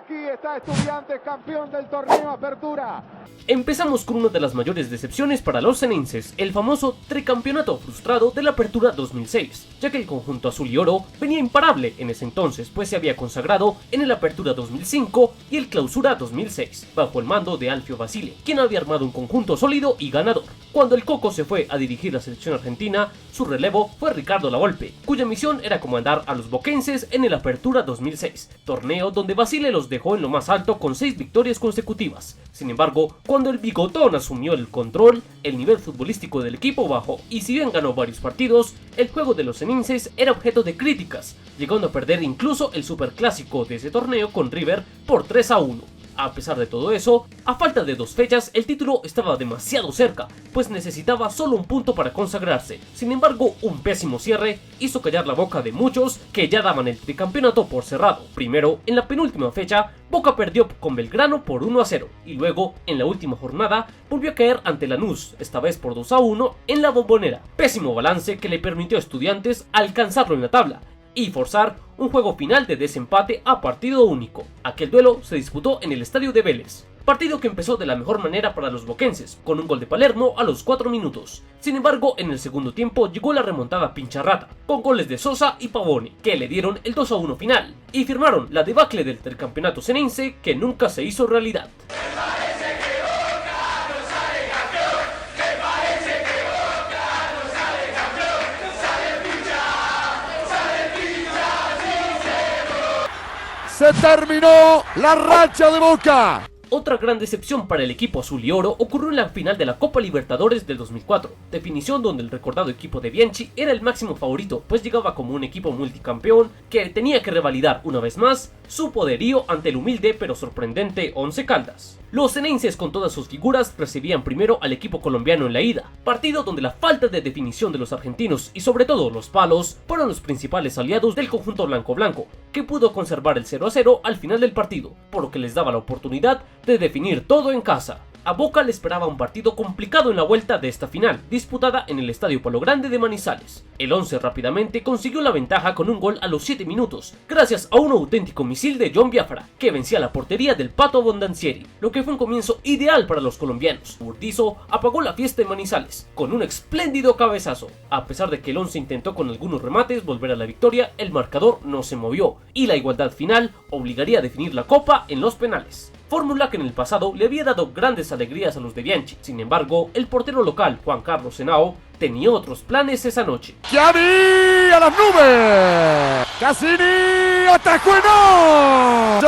Aquí está Estudiantes, campeón del torneo Apertura. Empezamos con una de las mayores decepciones para los xenenses, el famoso tricampeonato frustrado de la Apertura 2006, ya que el conjunto azul y oro venía imparable en ese entonces, pues se había consagrado en el Apertura 2005 y el Clausura 2006, bajo el mando de Alfio Basile, quien había armado un conjunto sólido y ganador. Cuando el Coco se fue a dirigir la selección argentina, su relevo fue Ricardo Lavolpe, cuya misión era comandar a los boquenses en el Apertura 2006, torneo donde Basile los dejó en lo más alto con 6 victorias consecutivas. Sin embargo, cuando el bigotón asumió el control, el nivel futbolístico del equipo bajó, y si bien ganó varios partidos, el juego de los xenenses era objeto de críticas, llegando a perder incluso el superclásico de ese torneo con River por 3-1. A pesar de todo eso, a falta de 2 fechas, el título estaba demasiado cerca, pues necesitaba solo un punto para consagrarse. Sin embargo, un pésimo cierre hizo callar la boca de muchos que ya daban el tricampeonato por cerrado. Primero, en la penúltima fecha, Boca perdió con Belgrano por 1-0, y luego, en la última jornada, volvió a caer ante Lanús, esta vez por 2-1 en la Bombonera. Pésimo balance que le permitió a Estudiantes alcanzarlo en la tabla y forzar un juego final de desempate a partido único. Aquel duelo se disputó en el estadio de Vélez, partido que empezó de la mejor manera para los boquenses, con un gol de Palermo a los 4 minutos. Sin embargo, en el segundo tiempo llegó la remontada pincharrata, con goles de Sosa y Pavone, que le dieron el 2-1 final, y firmaron la debacle del tricampeonato xenense que nunca se hizo realidad. Se terminó la racha de Boca. Otra gran decepción para el equipo azul y oro ocurrió en la final de la Copa Libertadores del 2004, definición donde el recordado equipo de Bianchi era el máximo favorito, pues llegaba como un equipo multicampeón que tenía que revalidar una vez más su poderío ante el humilde pero sorprendente Once Caldas. Los xenenses con todas sus figuras recibían primero al equipo colombiano en la ida, partido donde la falta de definición de los argentinos y sobre todo los palos fueron los principales aliados del conjunto blanco-blanco, que pudo conservar el 0-0 al final del partido, por lo que les daba la oportunidad de definir todo en casa. A Boca le esperaba un partido complicado en la vuelta de esta final, disputada en el Estadio Palo Grande de Manizales. El 11 rápidamente consiguió la ventaja con un gol a los 7 minutos, gracias a un auténtico misil de John Biafra, que vencía la portería del Pato Abondancieri, lo que fue un comienzo ideal para los colombianos. Burdizo apagó la fiesta en Manizales, con un espléndido cabezazo. A pesar de que el 11 intentó con algunos remates volver a la victoria, el marcador no se movió, y la igualdad final obligaría a definir la copa en los penales. Fórmula que en el pasado le había dado grandes alegrías a los de Bianchi. Sin embargo, el portero local, Juan Carlos Henao, tenía otros planes esa noche. Gianni a las nubes. Cassini atajó y no.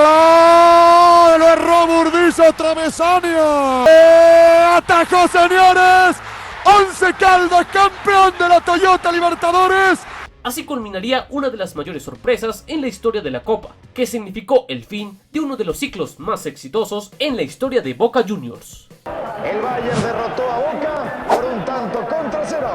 Lo erró Burdizo, travesaño. Atajó, señores. Once Caldas, campeón de la Toyota Libertadores. Así culminaría una de las mayores sorpresas en la historia de la Copa, que significó el fin de uno de los ciclos más exitosos en la historia de Boca Juniors. El Bayern derrotó a Boca por un tanto contra 0.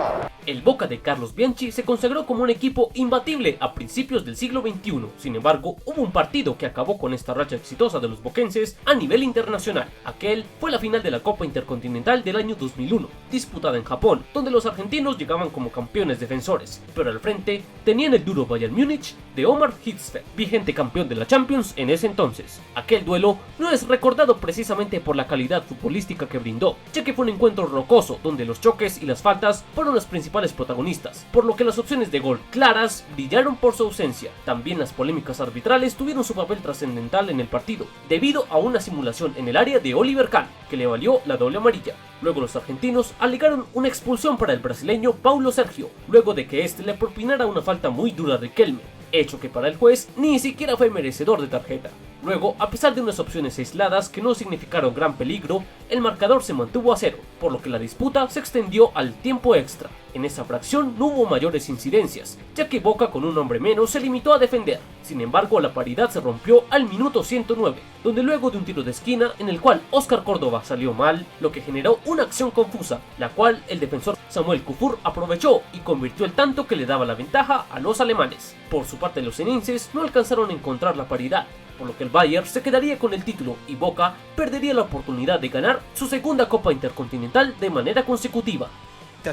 El Boca de Carlos Bianchi se consagró como un equipo imbatible a principios del siglo XXI. Sin embargo, hubo un partido que acabó con esta racha exitosa de los boquenses a nivel internacional. Aquel fue la final de la Copa Intercontinental del año 2001, disputada en Japón, donde los argentinos llegaban como campeones defensores, pero al frente tenían el duro Bayern Múnich de Omar Hitzfeld, vigente campeón de la Champions en ese entonces. Aquel duelo no es recordado precisamente por la calidad futbolística que brindó, ya que fue un encuentro rocoso donde los choques y las faltas fueron las principales protagonistas, por lo que las opciones de gol claras brillaron por su ausencia. También las polémicas arbitrales tuvieron su papel trascendental en el partido, debido a una simulación en el área de Oliver Kahn, que le valió la doble amarilla. Luego los argentinos alegaron una expulsión para el brasileño Paulo Sergio, luego de que este le propinara una falta muy dura de Kelme, hecho que para el juez ni siquiera fue merecedor de tarjeta. Luego, a pesar de unas opciones aisladas que no significaron gran peligro, el marcador se mantuvo a 0, por lo que la disputa se extendió al tiempo extra. En esa fracción no hubo mayores incidencias, ya que Boca con un hombre menos se limitó a defender. Sin embargo, la paridad se rompió al minuto 109, donde luego de un tiro de esquina en el cual Oscar Córdoba salió mal, lo que generó una acción confusa, la cual el defensor Samuel Kufur aprovechó y convirtió el tanto que le daba la ventaja a los alemanes. Por su parte, los xenenses no alcanzaron a encontrar la paridad, por lo que el Bayern se quedaría con el título y Boca perdería la oportunidad de ganar su segunda Copa Intercontinental de manera consecutiva.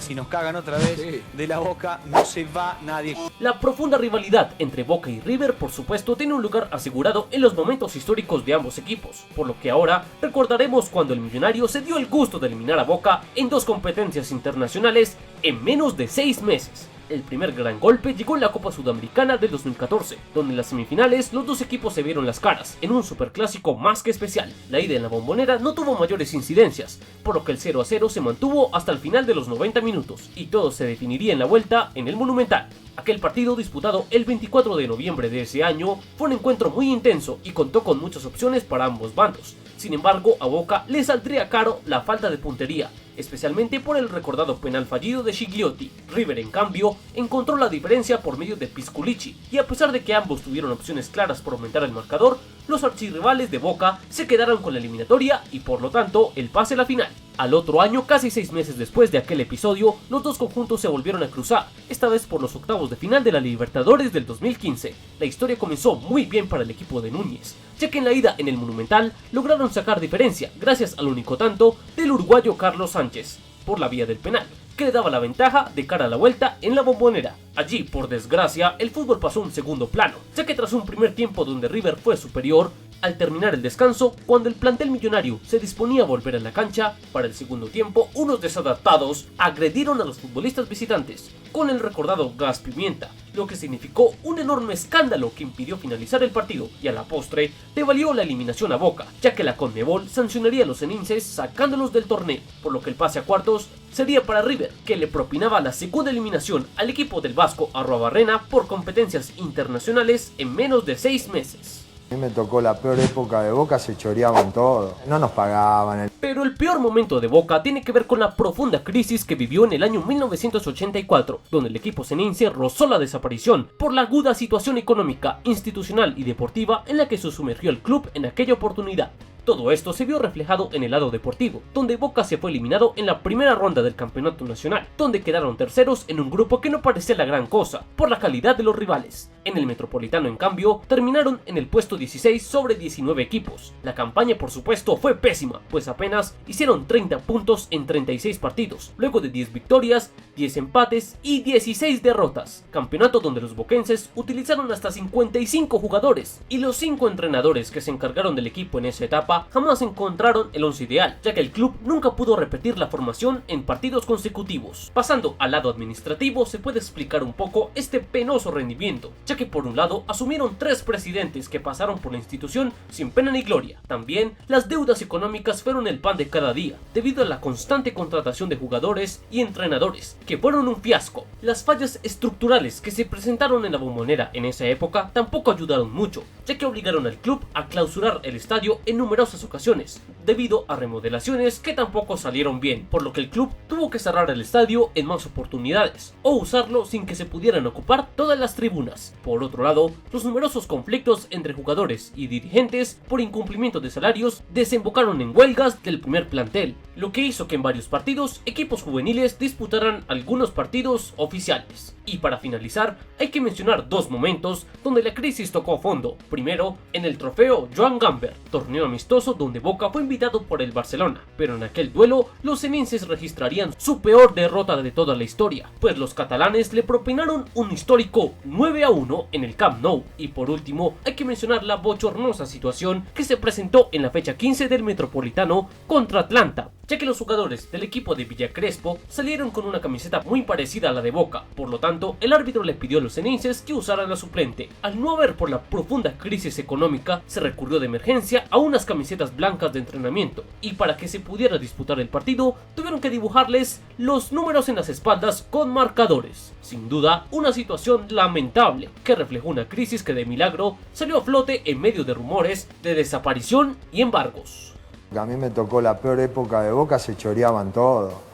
si nos cagan otra vez de la Boca, no se va nadie. La profunda rivalidad entre Boca y River, por supuesto, tiene un lugar asegurado en los momentos históricos de ambos equipos, por lo que ahora recordaremos cuando el Millonario se dio el gusto de eliminar a Boca en 2 competencias internacionales en menos de 6 meses. El primer gran golpe llegó en la Copa Sudamericana del 2014, donde en las semifinales los dos equipos se vieron las caras, en un superclásico más que especial. La ida en la Bombonera no tuvo mayores incidencias, por lo que el 0-0 se mantuvo hasta el final de los 90 minutos, y todo se definiría en la vuelta en el Monumental. Aquel partido, disputado el 24 de noviembre de ese año, fue un encuentro muy intenso y contó con muchas opciones para ambos bandos. Sin embargo, a Boca le saldría caro la falta de puntería, especialmente por el recordado penal fallido de Gigliotti. River, en cambio, encontró la diferencia por medio de Pisculichi, y a pesar de que ambos tuvieron opciones claras por aumentar el marcador, los archirrivales de Boca se quedaron con la eliminatoria y por lo tanto el pase a la final. Al otro año, casi 6 meses después de aquel episodio, los dos conjuntos se volvieron a cruzar, esta vez por los octavos de final de la Libertadores del 2015. La historia comenzó muy bien para el equipo de Núñez, ya que en la ida en el Monumental lograron sacar diferencia gracias al único tanto del uruguayo Carlos Sánchez, por la vía del penal, que le daba la ventaja de cara a la vuelta en la Bombonera. Allí, por desgracia, el fútbol pasó a un segundo plano, ya que tras un primer tiempo donde River fue superior, al terminar el descanso, cuando el plantel millonario se disponía a volver a la cancha, para el segundo tiempo, unos desadaptados agredieron a los futbolistas visitantes con el recordado gas pimienta, lo que significó un enorme escándalo que impidió finalizar el partido y a la postre le valió la eliminación a Boca, ya que la Conmebol sancionaría a los cenenses sacándolos del torneo, por lo que el pase a cuartos sería para River, que le propinaba la segunda eliminación al equipo del Vasco Arruabarrena por competencias internacionales en menos de 6 meses. A mí me tocó la peor época de Boca, se choreaban todo, no nos pagaban. Pero el peor momento de Boca tiene que ver con la profunda crisis que vivió en el año 1984, donde el equipo cenense rozó la desaparición por la aguda situación económica, institucional y deportiva en la que se sumergió el club en aquella oportunidad. Todo esto se vio reflejado en el lado deportivo, donde Boca se fue eliminado en la primera ronda del campeonato nacional, donde quedaron terceros en un grupo que no parecía la gran cosa, por la calidad de los rivales. En el Metropolitano, en cambio, terminaron en el puesto 16 sobre 19 equipos. La campaña, por supuesto, fue pésima, pues apenas hicieron 30 puntos en 36 partidos, luego de 10 victorias, 10 empates y 16 derrotas. Campeonato donde los boquenses utilizaron hasta 55 jugadores, y los 5 entrenadores que se encargaron del equipo en esa etapa jamás encontraron el once ideal, ya que el club nunca pudo repetir la formación en partidos consecutivos. Pasando al lado administrativo, se puede explicar un poco este penoso rendimiento, ya que por un lado asumieron 3 presidentes que pasaron por la institución sin pena ni gloria. También las deudas económicas fueron el pan de cada día, debido a la constante contratación de jugadores y entrenadores, que fueron un fiasco. Las fallas estructurales que se presentaron en la Bombonera en esa época tampoco ayudaron mucho, ya que obligaron al club a clausurar el estadio en numerosas ocasiones, debido a remodelaciones que tampoco salieron bien, por lo que el club tuvo que cerrar el estadio en más oportunidades, o usarlo sin que se pudieran ocupar todas las tribunas. Por otro lado, los numerosos conflictos entre jugadores y dirigentes por incumplimiento de salarios desembocaron en huelgas del primer plantel, lo que hizo que en varios partidos equipos juveniles disputaran algunos partidos oficiales. Y para finalizar, hay que mencionar 2 momentos donde la crisis tocó a fondo. Primero, en el trofeo Joan Gamper, torneo amistoso donde Boca fue invitado por el Barcelona, pero en aquel duelo los cenenses registrarían su peor derrota de toda la historia, pues los catalanes le propinaron un histórico 9-1 en el Camp Nou. Y por último, hay que mencionar la bochornosa situación que se presentó en la fecha 15 del Metropolitano contra Atlanta, ya que los jugadores del equipo de Villa Crespo salieron con una camiseta muy parecida a la de Boca. Por lo tanto, el árbitro le pidió a los cenenses que usaran la suplente. Al no haber por la profunda crisis económica, se recurrió de emergencia a unas camisetas blancas de entrenamiento, y para que se pudiera disputar el partido, tuvieron que dibujarles los números en las espaldas con marcadores. Sin duda, una situación lamentable que reflejó una crisis que de milagro salió a flote en medio de rumores de desaparición y embargos. A mí me tocó la peor época de Boca, se choreaban todo.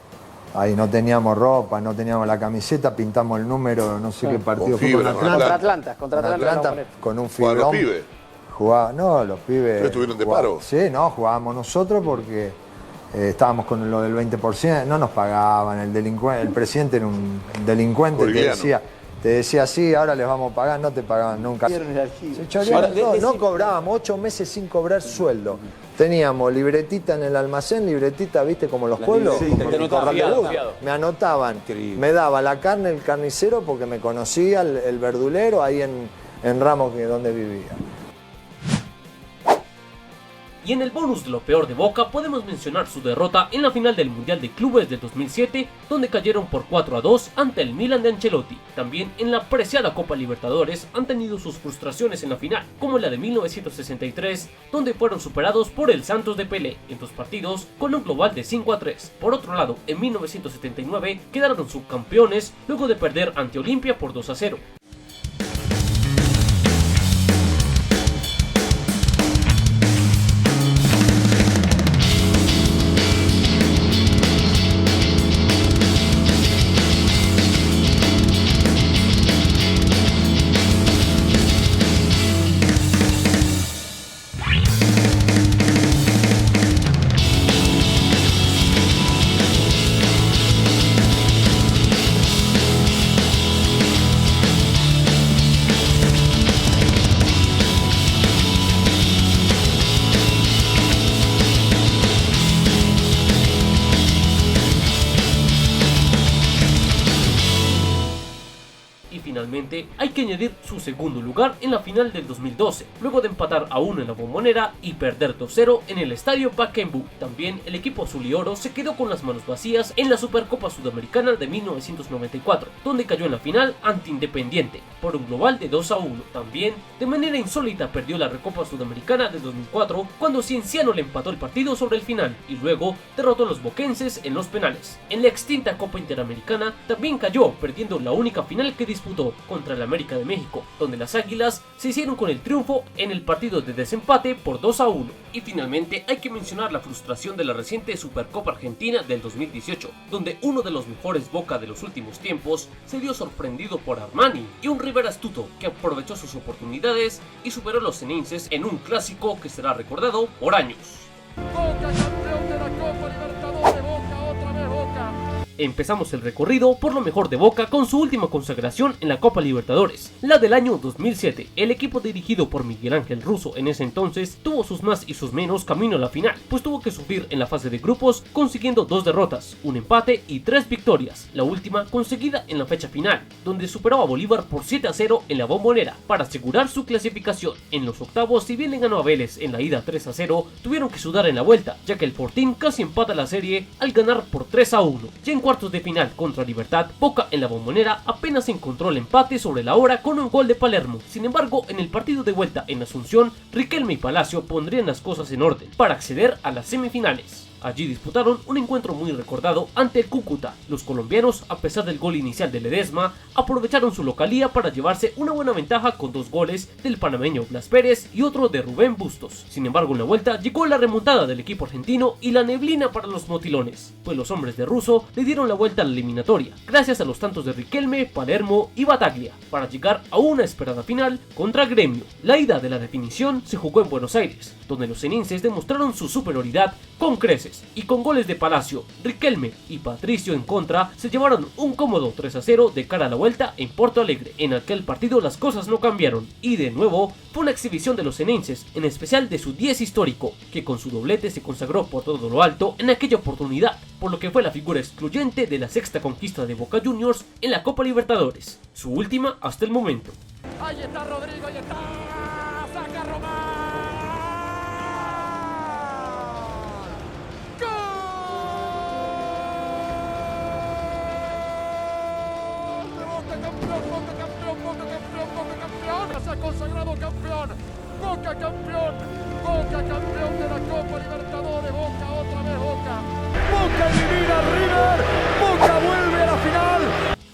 Ahí no teníamos ropa, no teníamos la camiseta, pintamos el número, no sé qué partido fue con Atlanta. Contra Atlanta, con un fibrón. ¿Los pibes? Los pibes. ¿Pero estuvieron de paro? Sí, no, jugábamos nosotros porque estábamos con lo del 20%, no nos pagaban, el presidente era un delincuente que decía te decía, sí, ahora les vamos a pagar, no te pagaban nunca. Se choreaban todo, no cobrábamos, 8 meses sin cobrar sueldo. Teníamos libretita en el almacén, libretita, viste, como los pueblos. Sí, me anotaban, Increíble. me daba la carne el carnicero porque me conocía el verdulero ahí en Ramos, que donde vivía. Y en el bonus de lo peor de Boca podemos mencionar su derrota en la final del Mundial de Clubes de 2007, donde cayeron por 4-2 ante el Milan de Ancelotti. También en la preciada Copa Libertadores han tenido sus frustraciones en la final, como la de 1963, donde fueron superados por el Santos de Pelé en 2 partidos con un global de 5-3. Por otro lado, en 1979 quedaron subcampeones luego de perder ante Olimpia por 2-0. Finalmente, hay que añadir su segundo lugar en la final del 2012, luego de empatar a 1 en la Bombonera y perder 2-0 en el estadio Pacaembu. También el equipo azul y oro se quedó con las manos vacías en la Supercopa Sudamericana de 1994, donde cayó en la final ante Independiente por un global de 2-1. También, de manera insólita, perdió la Recopa Sudamericana de 2004 cuando Cienciano le empató el partido sobre el final y luego derrotó a los boquenses en los penales. En la extinta Copa Interamericana también cayó, perdiendo la única final que disputó contra el América de México, donde las Águilas se hicieron con el triunfo en el partido de desempate por 2-1. Y finalmente hay que mencionar la frustración de la reciente Supercopa Argentina del 2018, donde uno de los mejores Boca de los últimos tiempos se vio sorprendido por Armani y un River astuto que aprovechó sus oportunidades y superó a los ceneices en un clásico que será recordado por años. Boca campeón de la Copa Libertadores, Boca, otra vez Boca. Empezamos el recorrido por lo mejor de Boca con su última consagración en la Copa Libertadores, la del año 2007. El equipo dirigido por Miguel Ángel Russo en ese entonces tuvo sus más y sus menos camino a la final, pues tuvo que sufrir en la fase de grupos consiguiendo 2 derrotas, un empate y 3 victorias, la última conseguida en la fecha final, donde superó a Bolívar por 7-0 en la Bombonera para asegurar su clasificación. En los octavos, si bien le ganó a Vélez en la ida 3-0, tuvieron que sudar en la vuelta, ya que el Fortín casi empata la serie al ganar por 3-1. Y en cuartos de final contra Libertad, Boca en la Bombonera apenas encontró el empate sobre la hora con un gol de Palermo. Sin embargo, en el partido de vuelta en Asunción, Riquelme y Palacio pondrían las cosas en orden para acceder a las semifinales. Allí disputaron un encuentro muy recordado ante el Cúcuta. Los colombianos, a pesar del gol inicial de Ledesma, aprovecharon su localía para llevarse una buena ventaja con 2 goles del panameño Blas Pérez y otro de Rubén Bustos. Sin embargo, en la vuelta llegó la remontada del equipo argentino y la neblina para los motilones, pues los hombres de Russo le dieron la vuelta a la eliminatoria, gracias a los tantos de Riquelme, Palermo y Bataglia, para llegar a una esperada final contra Gremio. La ida de la definición se jugó en Buenos Aires, donde los ceneices demostraron su superioridad con creces, y con goles de Palacio, Riquelme y Patricio en contra, se llevaron un cómodo 3-0 de cara a la vuelta en Porto Alegre. En aquel partido las cosas no cambiaron, y de nuevo fue una exhibición de los ceneices, en especial de su 10 histórico, que con su doblete se consagró por todo lo alto en aquella oportunidad, por lo que fue la figura excluyente de la 6ª conquista de Boca Juniors en la Copa Libertadores, su última hasta el momento. Ahí está Rodrigo, ahí está. Saca Román. Boca se ha consagrado campeón. Boca campeón. Boca campeón de la Copa Libertadores. Boca otra vez Boca. Boca elimina a River. Boca vuelve a la final.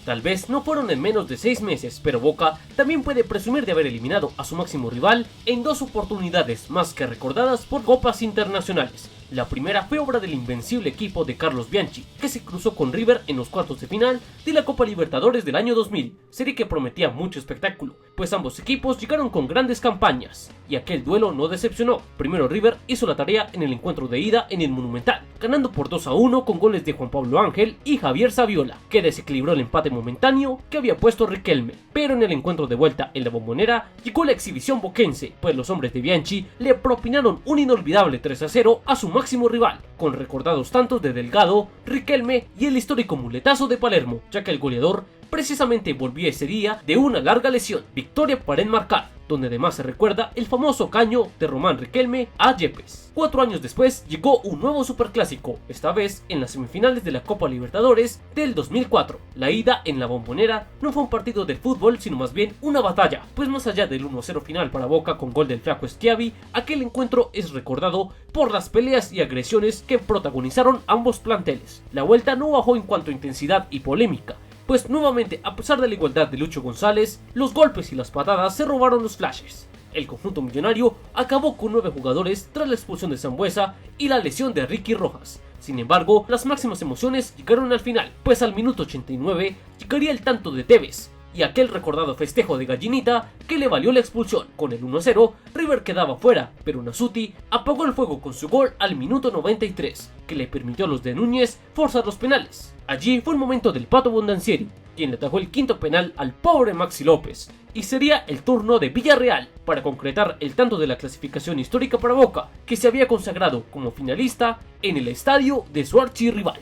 Tal vez no fueron en menos de 6 meses, pero Boca también puede presumir de haber eliminado a su máximo rival en 2 oportunidades más que recordadas por copas internacionales. La primera fue obra del invencible equipo de Carlos Bianchi, que se cruzó con River en los cuartos de final de la Copa Libertadores del año 2000, serie que prometía mucho espectáculo, pues ambos equipos llegaron con grandes campañas, y aquel duelo no decepcionó. Primero River hizo la tarea en el encuentro de ida en el Monumental, ganando por 2-1 con goles de Juan Pablo Ángel y Javier Saviola, que desequilibró el empate momentáneo que había puesto Riquelme. Pero en el encuentro de vuelta en la Bombonera llegó la exhibición boquense, pues los hombres de Bianchi le propinaron un inolvidable 3-0 a su máximo rival, con recordados tantos de Delgado, Riquelme y el histórico muletazo de Palermo, ya que el goleador precisamente volvía ese día de una larga lesión. Victoria para enmarcar, donde además se recuerda el famoso caño de Román Riquelme a Yepes. 4 años después llegó un nuevo superclásico, esta vez en las semifinales de la Copa Libertadores del 2004. La ida en la Bombonera no fue un partido de fútbol, sino más bien una batalla, pues más allá del 1-0 final para Boca con gol del flaco Schiavi, aquel encuentro es recordado por las peleas y agresiones que protagonizaron ambos planteles. La vuelta no bajó en cuanto a intensidad y polémica, pues nuevamente, a pesar de la igualdad de Lucho González, los golpes y las patadas se robaron los flashes. El conjunto millonario acabó con 9 jugadores tras la expulsión de Sambueza y la lesión de Ricky Rojas. Sin embargo, las máximas emociones llegaron al final, pues al minuto 89 llegaría el tanto de Tevez y aquel recordado festejo de Gallinita que le valió la expulsión. Con el 1-0, River quedaba fuera, pero Nasuti apagó el fuego con su gol al minuto 93, que le permitió a los de Núñez forzar los penales. Allí fue el momento del Pato Bondancieri, quien le atajó el quinto penal al pobre Maxi López, y sería el turno de Villarreal para concretar el tanto de la clasificación histórica para Boca, que se había consagrado como finalista en el estadio de su archirrival.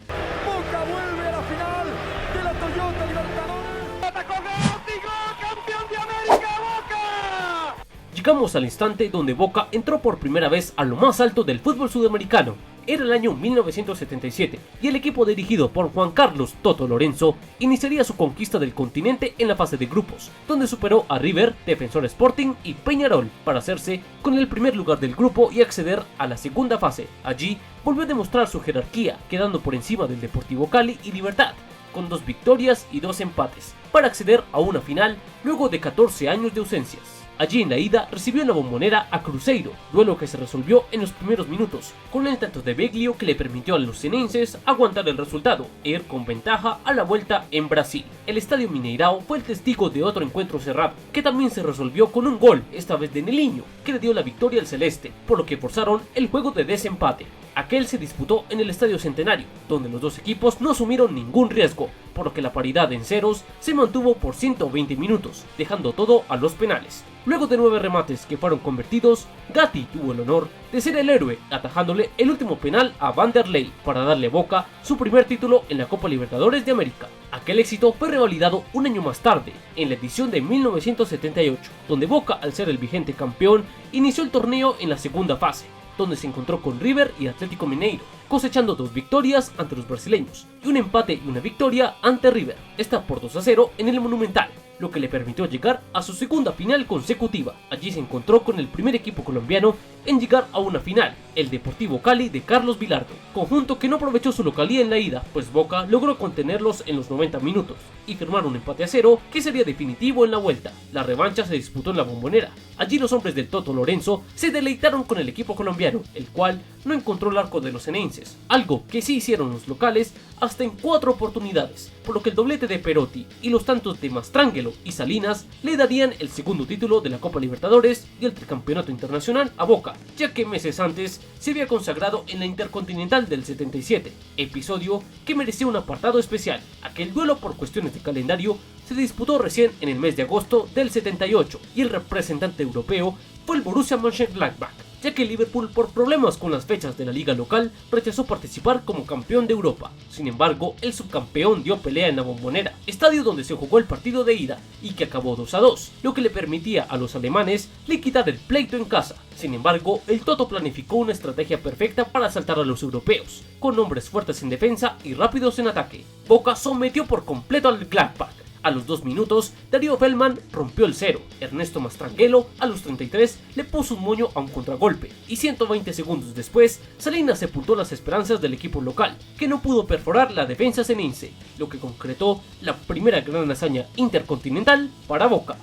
Boca vuelve a la final de la Toyota Libertadores. ¡Atacó Gático, campeón de América, Boca! Llegamos al instante donde Boca entró por primera vez a lo más alto del fútbol sudamericano. Era el año 1977 y el equipo dirigido por Juan Carlos Toto Lorenzo iniciaría su conquista del continente en la fase de grupos, donde superó a River, Defensor Sporting y Peñarol para hacerse con el primer lugar del grupo y acceder a la segunda fase. Allí volvió a demostrar su jerarquía, quedando por encima del Deportivo Cali y Libertad, con 2 victorias y 2 empates, para acceder a una final luego de 14 años de ausencias. Allí en la ida recibió en la Bombonera a Cruzeiro, duelo que se resolvió en los primeros minutos, con el tanto de Beglio que le permitió a los cenenses aguantar el resultado e ir con ventaja a la vuelta en Brasil. El Estadio Mineirao fue el testigo de otro encuentro cerrado, que también se resolvió con un gol, esta vez de Nelinho, que le dio la victoria al celeste, por lo que forzaron el juego de desempate. Aquel se disputó en el Estadio Centenario, donde los dos equipos no asumieron ningún riesgo, por lo que la paridad en ceros se mantuvo por 120 minutos, dejando todo a los penales. Luego de 9 remates que fueron convertidos, Gatti tuvo el honor de ser el héroe, atajándole el último penal a Vanderlei para darle a Boca su primer título en la Copa Libertadores de América. Aquel éxito fue revalidado un año más tarde, en la edición de 1978, donde Boca, al ser el vigente campeón, inició el torneo en la segunda fase, donde se encontró con River y Atlético Mineiro, cosechando 2 victorias ante los brasileños y un empate y una victoria ante River, esta por 2-0 en el Monumental, lo que le permitió llegar a su segunda final consecutiva. Allí se encontró con el primer equipo colombiano en llegar a una final, el Deportivo Cali de Carlos Vilardo, conjunto que no aprovechó su localía en la ida, pues Boca logró contenerlos en los 90 minutos y firmar un empate a 0 que sería definitivo en la vuelta. La revancha se disputó en la Bombonera. Allí los hombres del Toto Lorenzo se deleitaron con el equipo colombiano, el cual no encontró el arco de los cenenses, algo que sí hicieron los locales hasta en 4 oportunidades, por lo que el doblete de Perotti y los tantos de Mastrangelo y Salinas le darían el segundo título de la Copa Libertadores y el tricampeonato internacional a Boca, ya que meses antes se había consagrado en la Intercontinental del 77, episodio que merecía un apartado especial. Aquel duelo por cuestiones de calendario se disputó recién en el mes de agosto del 78 y el representante europeo fue el Borussia Mönchengladbach, ya que Liverpool, por problemas con las fechas de la liga local, rechazó participar como campeón de Europa. Sin embargo, el subcampeón dio pelea en la Bombonera, estadio donde se jugó el partido de ida y que acabó 2-2, lo que le permitía a los alemanes liquidar el pleito en casa. Sin embargo, el Toto planificó una estrategia perfecta para asaltar a los europeos, con hombres fuertes en defensa y rápidos en ataque. Boca sometió por completo al Gladbach. A los 2 minutos, Darío Feldman rompió el 0, Ernesto Mastrangelo a los 33 le puso un moño a un contragolpe, y 120 segundos después, Salinas sepultó las esperanzas del equipo local, que no pudo perforar la defensa cenense, lo que concretó la primera gran hazaña intercontinental para Boca.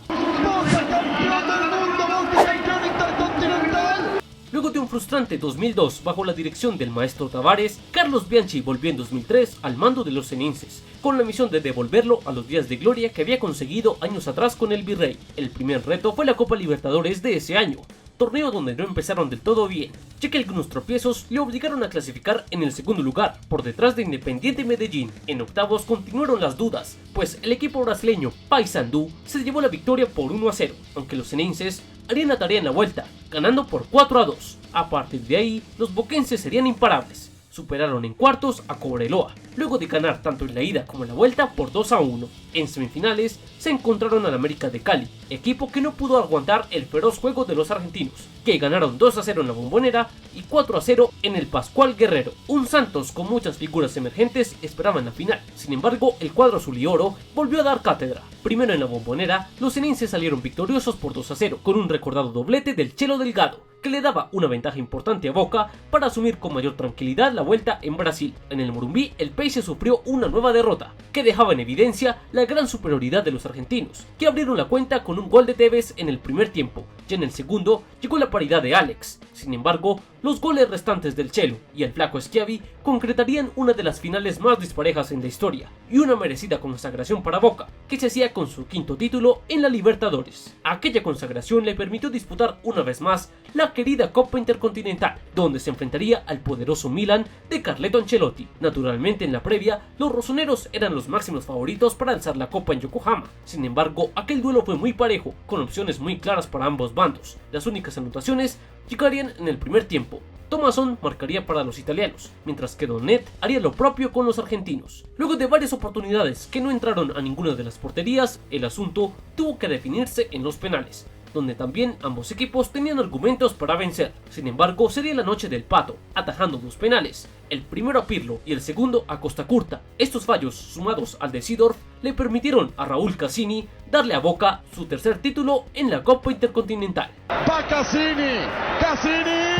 Luego de un frustrante 2002 bajo la dirección del maestro Tavares, Carlos Bianchi volvió en 2003 al mando de los ceneices, con la misión de devolverlo a los días de gloria que había conseguido años atrás con el Virrey. El primer reto fue la Copa Libertadores de ese año, torneo donde no empezaron del todo bien, ya que algunos tropiezos le obligaron a clasificar en el segundo lugar, por detrás de Independiente Medellín. En octavos continuaron las dudas, pues el equipo brasileño Paysandú se llevó la victoria por 1-0, aunque los ceneices harían la tarea en la vuelta, ganando por 4-2. A partir de ahí, los boquenses serían imparables. Superaron en cuartos a Cobreloa, luego de ganar tanto en la ida como en la vuelta por 2-1. En semifinales se encontraron al América de Cali, equipo que no pudo aguantar el feroz juego de los argentinos, que ganaron 2-0 en la Bombonera y 4-0 en el Pascual Guerrero. Un Santos con muchas figuras emergentes esperaban la final, sin embargo el cuadro azul y oro volvió a dar cátedra. Primero en la Bombonera, los ceneices salieron victoriosos por 2-0, con un recordado doblete del Chelo Delgado, que le daba una ventaja importante a Boca para asumir con mayor tranquilidad la vuelta en Brasil. En el Morumbí, el Peixe sufrió una nueva derrota, que dejaba en evidencia la gran superioridad de los argentinos, que abrieron la cuenta con un gol de Tevez en el primer tiempo. Ya en el segundo llegó la paridad de Alex. Sin embargo, los goles restantes del Chelo y el flaco Schiavi concretarían una de las finales más disparejas en la historia, y una merecida consagración para Boca, que se hacía con su quinto título en la Libertadores. Aquella consagración le permitió disputar una vez más la querida Copa Intercontinental, donde se enfrentaría al poderoso Milan de Carleto Ancelotti. Naturalmente, en la previa, los rosoneros eran los máximos favoritos para alzar la copa en Yokohama. Sin embargo, aquel duelo fue muy parejo, con opciones muy claras para ambos bandos. Las únicas anotaciones llegarían en el primer tiempo. Thomasson marcaría para los italianos, mientras que Donet haría lo propio con los argentinos. Luego de varias oportunidades que no entraron a ninguna de las porterías, el asunto tuvo que definirse en los penales, donde también ambos equipos tenían argumentos para vencer. Sin embargo, sería la noche del Pato, atajando 2 penales, el primero a Pirlo y el segundo a Costa Curta. Estos fallos, sumados al de Seedorf, le permitieron a Raúl Cassini darle a Boca su tercer título en la Copa Intercontinental. Va Cassini, Cassini.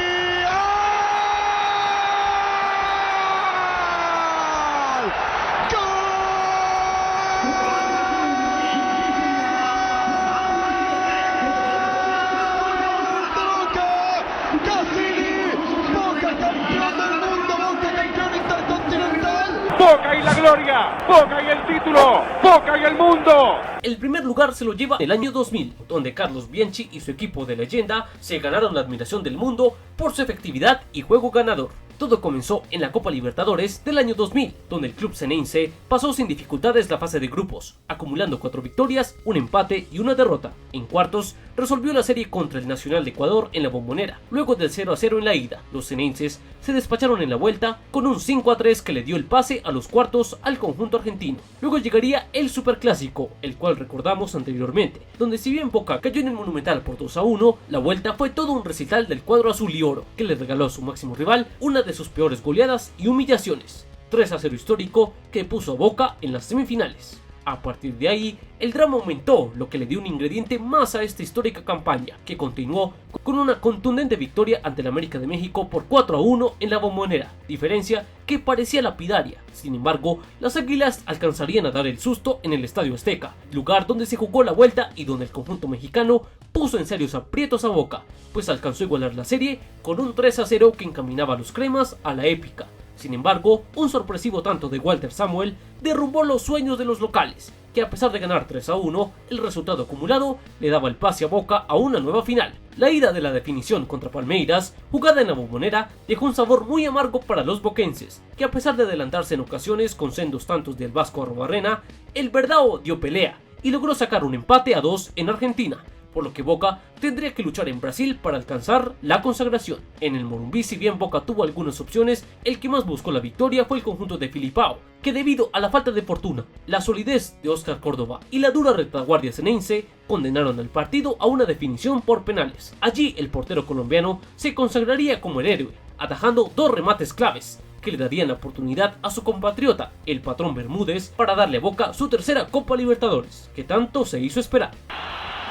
Boca y la gloria, Boca y el título, Boca y el mundo. El primer lugar se lo lleva el año 2000, donde Carlos Bianchi y su equipo de leyenda se ganaron la admiración del mundo por su efectividad y juego ganador. Todo comenzó en la Copa Libertadores del año 2000, donde el club ceneice pasó sin dificultades la fase de grupos, acumulando 4 victorias, un empate y una derrota. En cuartos, resolvió la serie contra el Nacional de Ecuador en la Bombonera. Luego del 0-0 en la ida, los ceneices se despacharon en la vuelta con un 5-3 que le dio el pase a los cuartos al conjunto argentino. Luego llegaría el Superclásico, el cual recordamos anteriormente, donde si bien Boca cayó en el Monumental por 2-1, la vuelta fue todo un recital del cuadro azul y oro, que le regaló a su máximo rival una de sus peores goleadas y humillaciones, 3-0 histórico que puso a Boca en las semifinales. A partir de ahí, el drama aumentó, lo que le dio un ingrediente más a esta histórica campaña, que continuó con una contundente victoria ante el América de México por 4-1 en la Bombonera, diferencia que parecía lapidaria. Sin embargo, las Águilas alcanzarían a dar el susto en el Estadio Azteca, lugar donde se jugó la vuelta y donde el conjunto mexicano puso en serios aprietos a Boca, pues alcanzó a igualar la serie con un 3-0 que encaminaba a los cremas a la épica. Sin embargo, un sorpresivo tanto de Walter Samuel derrumbó los sueños de los locales, que a pesar de ganar 3-1, el resultado acumulado le daba el pase a Boca a una nueva final. La ida de la definición contra Palmeiras, jugada en la Bombonera, dejó un sabor muy amargo para los boquenses, que a pesar de adelantarse en ocasiones con sendos tantos del Vasco Arruabarrena, el Verdao dio pelea y logró sacar un empate a 2 en Argentina, por lo que Boca tendría que luchar en Brasil para alcanzar la consagración. En el Morumbí, si bien Boca tuvo algunas opciones, el que más buscó la victoria fue el conjunto de Filipao, que debido a la falta de fortuna, la solidez de Oscar Córdoba y la dura retaguardia ceneice, condenaron al partido a una definición por penales. Allí el portero colombiano se consagraría como el héroe, atajando 2 remates claves, que le darían la oportunidad a su compatriota, el patrón Bermúdez, para darle a Boca su tercera Copa Libertadores, que tanto se hizo esperar.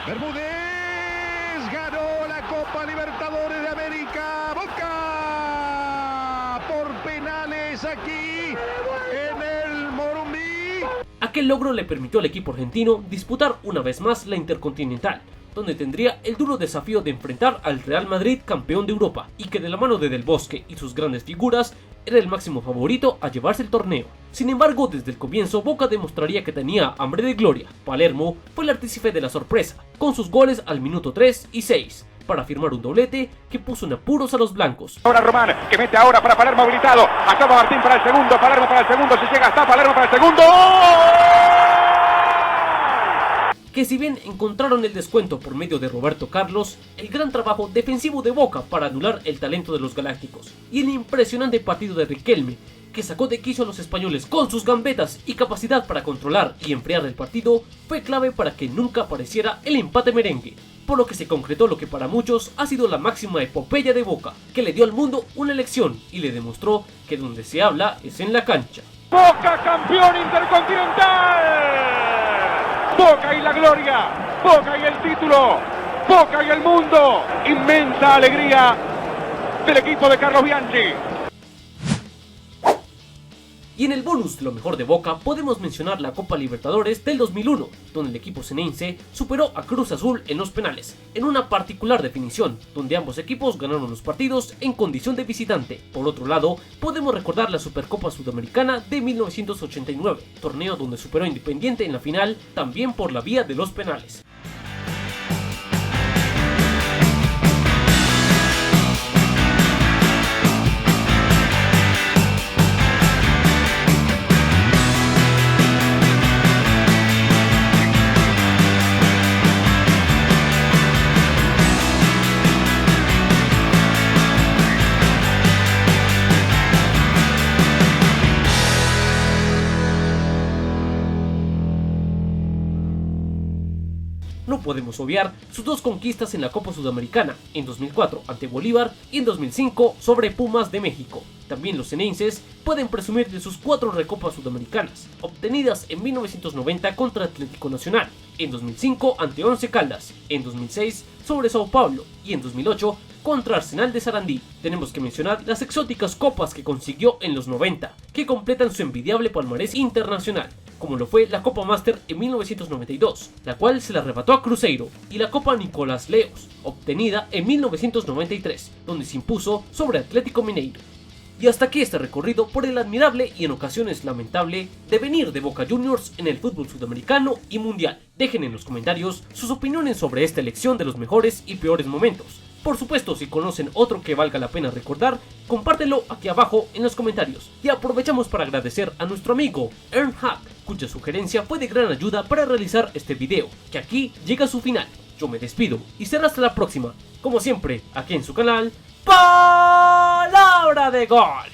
Bermúdez ganó la Copa Libertadores de América. Boca por penales aquí en el Morumbí. Aquel logro le permitió al equipo argentino disputar una vez más la Intercontinental, donde tendría el duro desafío de enfrentar al Real Madrid, campeón de Europa, y que de la mano de Del Bosque y sus grandes figuras era el máximo favorito a llevarse el torneo. Sin embargo, desde el comienzo Boca demostraría que tenía hambre de gloria. Palermo fue el artífice de la sorpresa, con sus goles al minuto 3 y 6, para firmar un doblete que puso en apuros a los blancos. Ahora Román, que mete ahora para Palermo habilitado. Acaba Martín para el segundo, Palermo para el segundo, si llega hasta Palermo para el segundo. Que si bien encontraron el descuento por medio de Roberto Carlos, el gran trabajo defensivo de Boca para anular el talento de los galácticos y el impresionante partido de Riquelme, que sacó de quicio a los españoles con sus gambetas y capacidad para controlar y enfriar el partido, fue clave para que nunca apareciera el empate merengue, por lo que se concretó lo que para muchos ha sido la máxima epopeya de Boca, que le dio al mundo una lección y le demostró que donde se habla es en la cancha. Boca campeón intercontinental. Boca y la gloria, Boca y el título, Boca y el mundo. Inmensa alegría del equipo de Carlos Bianchi. Y en el bonus de lo mejor de Boca podemos mencionar la Copa Libertadores del 2001, donde el equipo ceneice superó a Cruz Azul en los penales, en una particular definición, donde ambos equipos ganaron los partidos en condición de visitante. Por otro lado, podemos recordar la Supercopa Sudamericana de 1989, torneo donde superó a Independiente en la final, también por la vía de los penales. No podemos obviar sus dos conquistas en la Copa Sudamericana, en 2004 ante Bolívar y en 2005 sobre Pumas de México. También los ceneices pueden presumir de sus 4 recopas sudamericanas, obtenidas en 1990 contra Atlético Nacional, en 2005 ante Once Caldas, en 2006 sobre Sao Paulo y en 2008 contra Arsenal de Sarandí. Tenemos que mencionar las exóticas copas que consiguió en los 90, que completan su envidiable palmarés internacional, como lo fue la Copa Master en 1992, la cual se la arrebató a Cruzeiro, y la Copa Nicolás Leos, obtenida en 1993, donde se impuso sobre Atlético Mineiro. Y hasta aquí este recorrido por el admirable y en ocasiones lamentable devenir de Boca Juniors en el fútbol sudamericano y mundial. Dejen en los comentarios sus opiniones sobre esta elección de los mejores y peores momentos. Por supuesto, si conocen otro que valga la pena recordar, compártelo aquí abajo en los comentarios. Y aprovechamos para agradecer a nuestro amigo Earnhack, cuya sugerencia fue de gran ayuda para realizar este video, que aquí llega a su final. Yo me despido y será hasta la próxima, como siempre, aquí en su canal, Palabra de Gol.